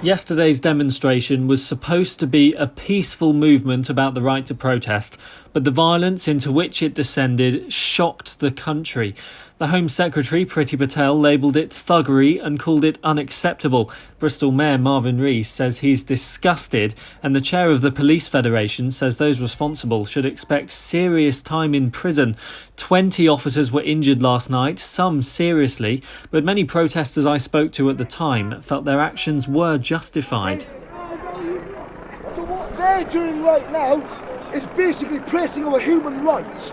Yesterday's demonstration was supposed to be a peaceful movement about the right to protest, but the violence into which it descended shocked the country. The Home Secretary, Priti Patel, labelled it thuggery and called it unacceptable. Bristol Mayor Marvin Rees says he's disgusted, and the chair of the Police Federation says those responsible should expect serious time in prison. 20 officers were injured last night, some seriously, but many protesters I spoke to at the time felt their actions were justified. So what they're doing right now is basically pressing our human rights.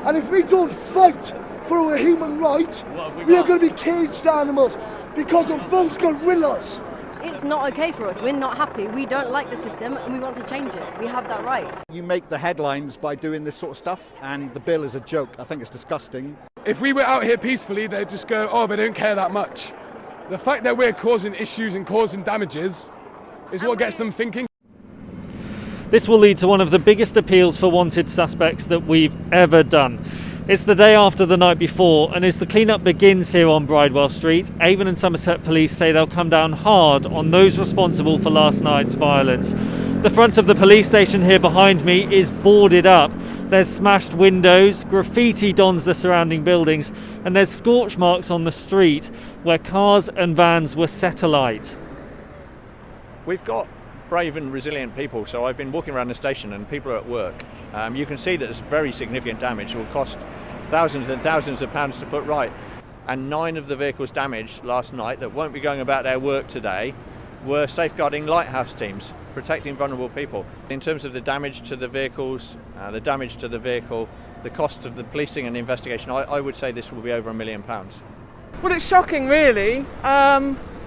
And if we don't fight for our human right, we are going to be caged animals because of those gorillas. It's not okay for us. We're not happy. We don't like the system and we want to change it. We have that right. You make the headlines by doing this sort of stuff, and the bill is a joke. I think it's disgusting. If we were out here peacefully, they'd just go, oh, they don't care that much. The fact that we're causing issues and causing damages is what gets them thinking. This will lead to one of the biggest appeals for wanted suspects that we've ever done. It's the day after the night before, and as the clean-up begins here on Bridewell Street, Avon and Somerset Police say they'll come down hard on those responsible for last night's violence. The front of the police station here behind me is boarded up. There's smashed windows, graffiti dons the surrounding buildings, and there's scorch marks on the street where cars and vans were set alight. We've got brave and resilient people, so I've been walking around the station and people are at work. You can see that there's very significant damage. It will cost thousands and thousands of pounds to put right. And 9 of the vehicles damaged last night that won't be going about their work today were safeguarding lighthouse teams, protecting vulnerable people. In terms of the damage to the vehicles, the damage to the vehicle, the cost of the policing and the investigation, I would say this will be over £1 million. Well, it's shocking really,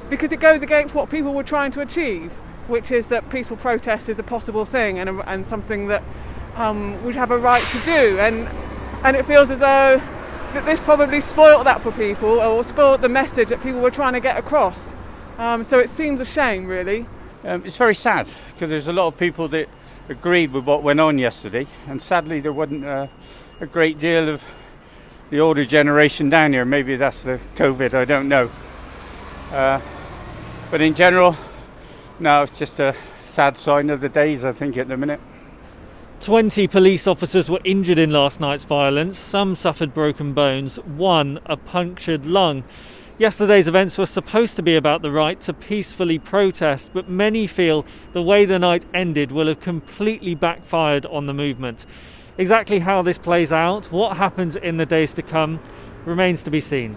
because it goes against what people were trying to achieve, which is that peaceful protest is a possible thing and something that we'd have a right to do. And it feels as though that this probably spoilt that for people, or spoilt the message that people were trying to get across. So it seems a shame, really. It's very sad, because there's a lot of people that agreed with what went on yesterday, and sadly there wasn't a great deal of the older generation down here. Maybe that's the COVID, I don't know. But in general, no, it's just a sad sign of the days, I think, at the minute. 20 police officers were injured in last night's violence. Some suffered broken bones, one a punctured lung. Yesterday's events were supposed to be about the right to peacefully protest, but many feel the way the night ended will have completely backfired on the movement. Exactly how this plays out, what happens in the days to come, remains to be seen.